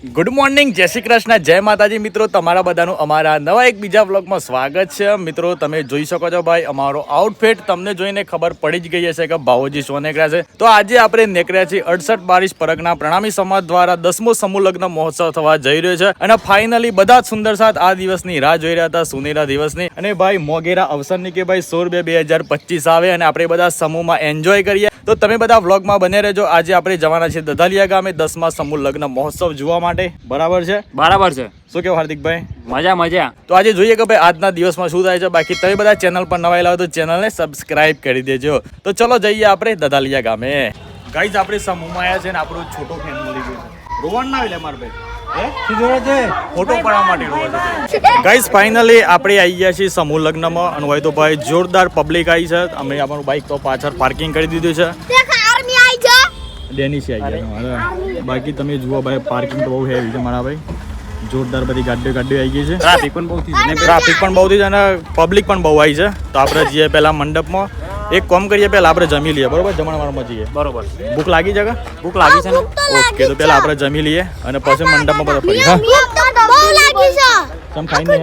Good morning, જય શ્રી કૃષ્ણ, જય માતાજી મિત્રો. તમારા બધાનું અમારા નવા એક બીજા વ્લોગમાં સ્વાગત છે. મિત્રો તમે જોઈ શકો છો ભાઈ અમારો આઉટફિટ તમને જોઈને ખબર પડી જ ગઈ હશે કે ભાવોજી શું નીકળ્યા છે. તો આજે આપણે નીકળ્યા છીએ 68 બારીશ પરગના પ્રણામી સમાજ દ્વારા 10મો સમૂહ લગ્ન મહોત્સવ થવા જઈ રહ્યો છે. અને ફાઇનલી બધા જ સુંદર સાથ આ દિવસની રાહ જોઈ રહ્યા હતા, સુનેરા દિવસની. અને ભાઈ મોગેરા અવસરની કે ભાઈ 16 2 2025 આવે અને આપણે બધા સમૂહમાં એન્જોય કરીએ. તો તમે બધા વ્લોગમાં બને રહેજો. આજે આપણે જવાના છીએ દધાલિયા ગામે 10મા સમૂહ લગ્ન મહોત્સવ જોવા માટે. બરાબર છે? બરાબર છે. શું કેવું હાર્દિકભાઈ? મજા મજા. તો આજે જોઈએ કે ભાઈ આજના દિવસમાં શું થાય છે. બાકી તમે બધા ચેનલ પર નવા આવેલા હોય તો ચેનલને સબસ્ક્રાઇબ કરી દેજો. તો ચલો જઈએ આપણે દધાલિયા ગામે. ગાઈઝ આપણે સમૂહમાં આવ્યા છે ને આપણો છોટો ફેન મળી ગયો છે. રોવણ ના આવે મારા ભાઈ ફોટો પાડવા માટે રોવા છે. ગાઈઝ ફાઇનલી આપણે આવી ગયા છીએ સમૂહ લગ્નમાં અને હોય તો ભાઈ જોરદાર પબ્લિક આવી છે. અમે આપણું બાઇક તો પાછળ પાર્કિંગ કરી દીધું છે. ડેનિશ આવી ગયા. બાકી તમે જુઓ ભાઈ પાર્કિંગ તો બહુ હેવી છે મારા ભાઈ. જોરદાર બધી ગાડીઓ આવી ગઈ છે. ટ્રાફિક પણ બહુ થઈ છે અને પબ્લિક પણ બહુ આવી છે. તો આપણે જઈએ પહેલા મંડપમાં. એક કામ કરીએ, પહેલા આપણે જમી લઈએ. બરોબર? જમણવારમાં જઈએ. બરોબર. ભૂખ લાગી છે? ભૂખ લાગી છે ને? ઓકે, તો પહેલા આપણે જમી લઈએ અને પછી મંડપમાં બધા ફરી. હા, સમ ખાઈને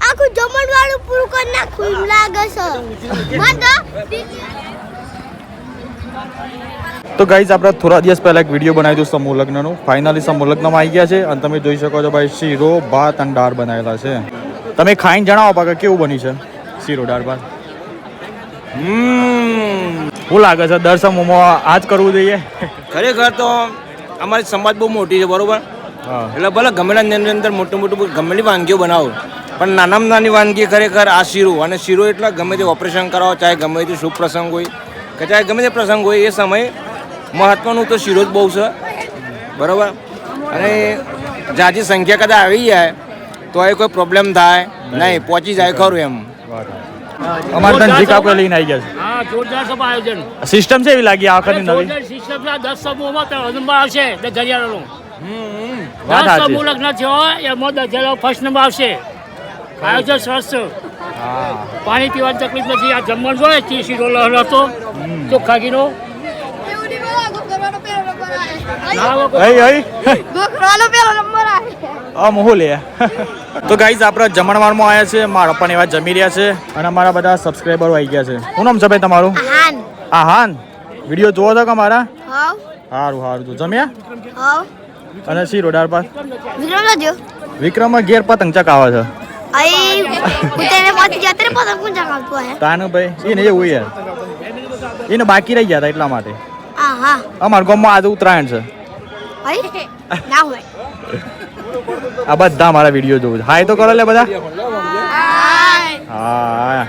આખું જમણવાળું પૂરું કરી નાખું એમ લાગે છે. તો ગાઈઝ આપણે થોડા દિવસ પહેલા એક વિડીયો બનાવ્યું હતું સમૂહ લગ્નનું. ફાઇનલી સમૂહ લગ્નમાં આવી ગયા છે અને તમે જોઈ શકો છો ભાઈ શીરો ભાત અને દાળ બનાવેલા છે. તમે ખાઈને જણાવો પાછા કેવું બની છે શીરો દાળ ભાત? શું લાગે છે દર સમૂહમાં આ જ કરવું જોઈએ? ખરેખર તો અમારી સમાજ બહુ મોટી છે, બરોબર? એટલે ભલે ગમેડાની અંદર મોટું ગમેલી વાનગીઓ બનાવો, પણ નાનામાં નાની વાનગી ખરેખર આ શીરો. અને શીરો એટલે ગમે તે ઓપરેશન કરાવો, ચાહે ગમે તે શુભ પ્રસંગ હોય કે ચાહે ગમે તે પ્રસંગ હોય, એ સમયે મહત્વનું તો શીરો જ બહુ છે, બરાબર? અને જાજી સંખ્યા કદાચ આવી જાય તો એ કોઈ પ્રોબ્લેમ થાય નહીં, પહોંચી જાય ખરું એમ. અમારે ધનજી કાકો લઈને આવી ગયા છે. હા, જોરદાર સભા આયોજન. સિસ્ટમ છે એવી લાગી આ વખતની નવી? જોરદાર સિસ્ટમ છે. 10 સમૂહમાં તો નંબર આવશે દરિયાનો. વાત 10 સાચી. સમૂહ લગ્ન થયો એમાં દરિયાનો ફર્સ્ટ નંબર આવશે. આયોજન સરસ છે. પાણી પીવાની તકલીફ નથી. આ જમવાનું જોઈએ છે શીરો લહરાતો ચોખ્ખા ઘીનો. તો ગાઈઝ આપણે જમણવારમાં આવ્યા છે. મારા પણ એવા જમી રહ્યા છે અને અમારા બધા સબસ્ક્રાઈબરો આવી ગયા છે. શું નામ છે ભાઈ તમારું? આહાન. વિડીયો જોવો છો કે મારા? સારું. તો જમ્યા? અને શીરો દાળ ભાત? વિક્રમ ઘેર પતંગ ચકાવે છે. તાનું ભાઈ એને એવું યાર, એને બાકી રહી ગયા હતા એટલા માટે. અમારા ગામમાં આજે ઉત્તરાયણ છે. આ બધા મારા વિડીયો જોવું છે. હાય તો કરો લે બધા. હા,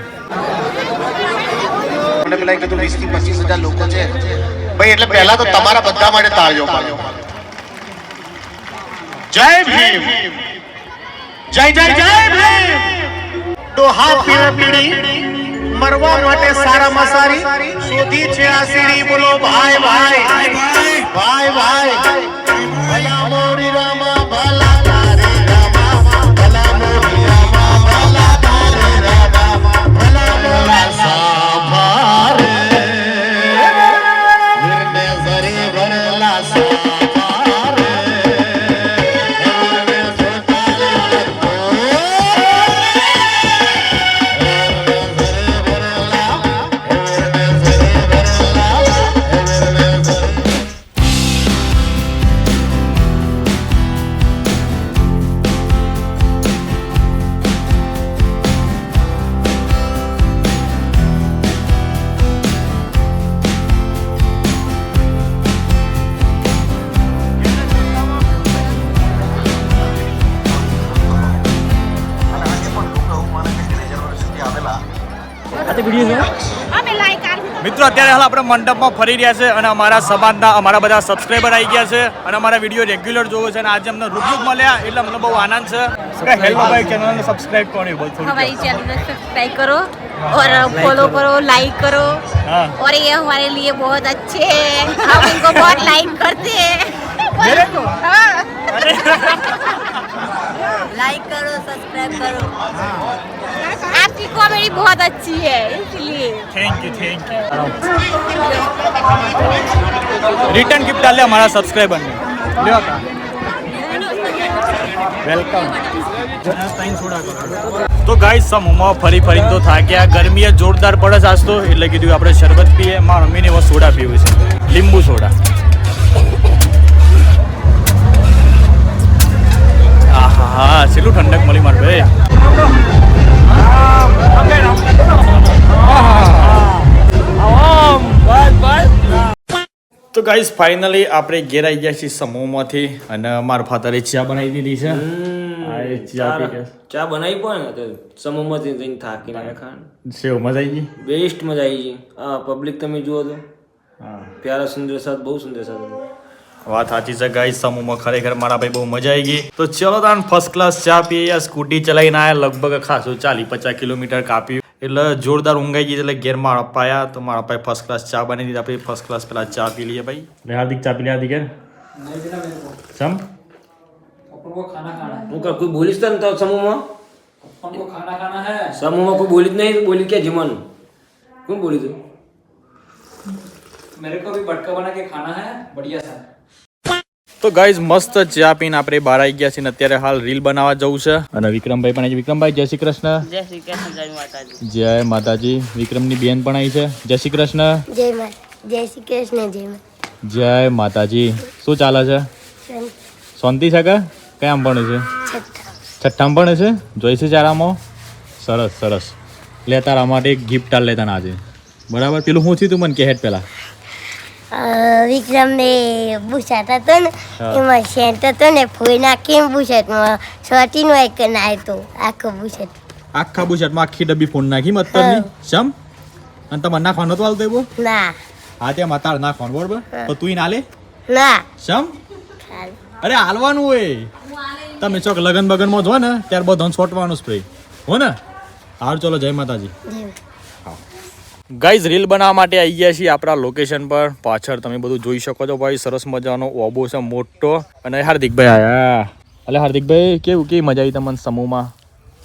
મને પેલા કીધું 20 થી 25,000 લોકો છે ભાઈ, એટલે પહેલા તો તમારા બધા માટે તાળીઓ પાડો. જય ભીમ, જય ભીમ. તો હા પીડી મરવા માટે સારામાં સારી શોધી છે આ સીડી. બોલો ભાઈ ભલા મોરી રામા ભલા તારે રામા, ભલા મોરી રામા ભલા તારે રામા, ભલા મોરા સાભારે વીરને ઝરી ભરેલા સાભારે વીરને મિત્રો અત્યારે હાલ આપણે મંડપમાં ફરી રહ્યા છે અને અમારા સમાજના અમારા બધા સબસ્ક્રાઈબર આવી ગયા છે અને અમારા વિડીયો રેગ્યુલર જોવો છે અને આજે અમને રૂબરૂ મળ્યા એટલે અમને બહુ આનંદ છે. હેલો ભાઈ, ચેનલને સબસ્ક્રાઇબ કરો. हमारी चैनल में सब्सक्राइब करो और फॉलो करो, लाइक करो. और ये हमारे लिए बहुत अच्छे हैं, हम उनको बहुत लाइक करते हैं. मेरे को? लाइक करो, सब्सक्राइब करो. आपकी कॉमेडी बहुत अच्छी है इसलिए. Thank you. रिटर्न गिफ्ट डाल हमारा सब्सक्राइबर ने. વેલકમ. તો ગાઈસ સમૂહમાં ફરી ફરીને તો થાક્યા, ગરમીએ જોરદાર પડે છે આજ તો, એટલે કીધું આપણે શરબત પીએ. મારા મમ્મીને એવો સોડા પીવું છે, લીંબુ સોડા. આહા, છેલ્લું ઠંડક મળી મારે ભાઈ. તો ગાઈસ ફાઇનલી આપણે ઘેર આવી ગયા છીએ સમૂહમાંથી, અને મારા ફાધરે ચા બનાવી દીધી છે. આ એ ચા પી ગયા. ચા બનાવી પણ સમૂહમાંથી જઈને થાકીને આવ્યા ખાન. સેવ મજા આવી ગઈ. બેસ્ટ મજા આવી ગઈ. હા, પબ્લિક તમે જુઓ તો હા, પ્યારા સુંદર સાથ, બહુ સુંદર સાથ. વાત સાચી છે ગાઈસ, સમૂહમાં ખરેખર મારા ભાઈ બહુ મજા આવી ગઈ. તો ચલો તાન ફર્સ્ટ ક્લાસ ચા પીએ. સ્કૂટી ચલાવીને આવ્યા, લગભગ ખાસું 40-50 કિલોમીટર કાપ્યું, એટલે જોરદાર ઊંઘાઈ ગઈ. એટલે ઘેર મારા પપ્પા આવ્યા, તો મારા પપ્પાએ ફર્સ્ટ ક્લાસ ચા બનાવી દીધી. આપણે ફર્સ્ટ ક્લાસ પેલા ચા પી લઈએ ભાઈ. હાર્દિક ચા પી લે હાર્દિક. સમ હું કોઈ બોલીશ તો ને સમૂહમાં, સમૂહમાં કોઈ બોલી જ નહીં. બોલી ક્યાં જમવાનું? કોણ બોલી તું? मेरे को भी बटका बना के खाना है बढ़िया सा. તો ગાઈઝ મસ્ત ચા પીને આપણે બહાર આવી ગયા છીએ, ને અત્યારે હાલ રીલ બનાવવા જવું છે. અને વિક્રમભાઈ પણ આવી છે. વિક્રમભાઈ જય શ્રી કૃષ્ણ. जय श्री कृष्ण, जय माताजी. જય માતાજી. વિક્રમની બેન પણ આવી છે. જય શ્રી કૃષ્ણ. જય શ્રી કૃષ્ણ. જય માતાજી. શું ચાલે છે? શાંતિ છે કે કયામ ભણે છે? છઠ્ઠામાં ભણે છે. જોઈશે ચારામાં. સરસ સરસ. લે તારા માટે એક ગિફ્ટ આલ લેતા આજે, બરાબર? પેલું શું થયું તું મને કે હેડ પેલા. વિક્રમ ને બુશર્ટ હતો ને, હા. એમાં સેન્ટ હતો ને, ફોઈ નાખીને બુશર્ટમાં શોર્ટીનો એક નાખ્યો આખો બુશર્ટ. આખા બુશર્ટમાં આખી ડબ્બી ફોન નાખી મતલબની. શમ? અને તમારે નાખવાનો તો હાલ દેવો. ના હા ત્યાં માતાર નાખવાનું, બરોબર? તો તું ના લે. ના શમ? અરે હાલવાનું હોય. તમે ચોક લગન બગનમાં જો ને ત્યારે બધું છોટવાનું સ્પ્રે હો ને. હાર ચલો, જય માતાજી. ગાઈઝ રીલ બનાવવા માટે આવી ગયા છીએ આપણા લોકેશન પર. પાછળ તમે બધું જોઈ શકો છો ભાઈ, સરસ મજાનો ઓબો છે મોટો. અને હાર્દિકભાઈ આયા. એટલે હાર્દિકભાઈ કેવી મજા આવી તમને સમૂહમાં?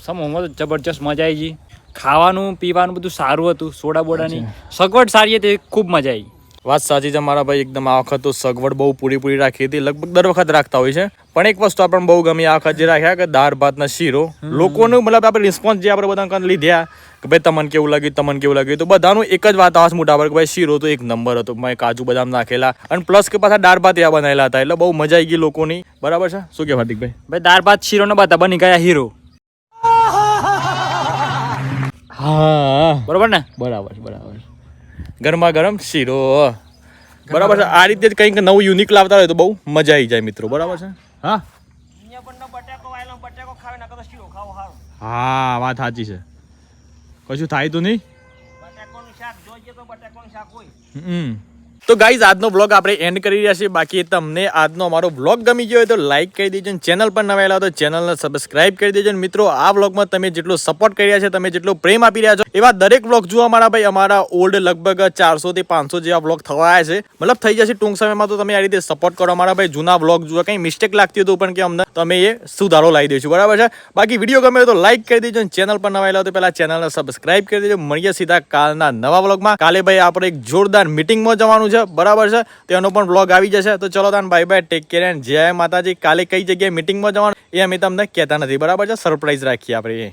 સમૂહમાં તો જબરજસ્ત મજા આવી ગઈ. ખાવાનું પીવાનું બધું સારું હતું, સોડા બોડાની સગવડ સારી હતી, ખૂબ મજા આવી. વાત સાચી છે મારા ભાઈ, એકદમ આ વખત તો સગવડ બહુ પૂરી રાખી હતી. લગભગ દર વખત રાખતા હોય છે, પણ એક વસ્તુ આપણને બહુ ગમી આ વખત જે રાખ્યા કે દાળ ભાત ના શીરો. લોકોનું મતલબ આપણે રિસ્પોન્સ જે આપણે બધા લીધા કે ભાઈ તમને કેવું લાગ્યું, તો બધાનું એક જ વાત આવાજ મોટા પર કે ભાઈ શીરો તો એક નંબર હતો. મેં કાજુ બદામ નાખેલા, અને પ્લસ કે પાછા દાળ ભાત એવા બનાવેલા હતા, એટલે બહુ મજા આવી ગઈ લોકોની. બરાબર છે? શું કે હાર્દિકભાઈ? ભાઈ દાળ ભાત શીરો ને બધા બની ગયા હીરો. હા બરોબર ને? બરાબર. ગરમા ગરમ શીરો. બરાબર છે. આ રીતે જ કંઈક નવું યુનિક લાવતા હોય તો બહુ મજા આવી જાય મિત્રો. બરાબર છે? હા હા, વાત સાચી છે. કશું થાય તો નહીં. તો ગાઈઝ આજનો બ્લોગ આપણે એન્ડ કરી રહ્યા છીએ. બાકી તમને આજનો અમારો બ્લોગ ગમી ગયો હોય તો લાઈક કરી દેજો, ચેનલ પર નવા આવેલા તો ચેનલને સબસ્ક્રાઇબ કરી દેજો. મિત્રો આ બ્લોગમાં તમે જેટલો સપોર્ટ કરી રહ્યા છે, તમે જેટલો પ્રેમ આપી રહ્યા છો, એવા દરેક બ્લોગ જોવા મારા ભાઈ. અમારા ઓલ્ડ લગભગ 400 થી 500 જેવા બ્લોગ થવા આવ્યા છે, મતલબ થઈ જશે ટૂંક સમયમાં. તો તમે આ રીતે સપોર્ટ કરો મારા ભાઈ. જૂના બ્લોગ જુઓ, કંઈ મિસ્ટેક લાગતી હતું પણ કે અમને તમે એ સુધારો લાવી દઈશું. બરાબર છે? બાકી વિડીયો ગમે તો લાઈક કરી દેજો, ચેનલ પર નવા આવેલા તો પહેલા ચેનલને સબસ્ક્રાઇબ કરી દેજો. મળીએ સીધા કાલના નવા બ્લોગમાં. કાલે ભાઈ આપણે એક જોરદાર મીટિંગમાં જવાનું છે. બરાબર છે? તેનો પણ બ્લોગ આવી જશે. તો ચલો તાન bye bye, take care and જય માતાજી. કાલે કઈ જગ્યાએ મીટિંગમાં જવાનું એ અમે તમને કહેતા નથી. બરાબર છે? સરપ્રાઈઝ રાખીએ આપણે.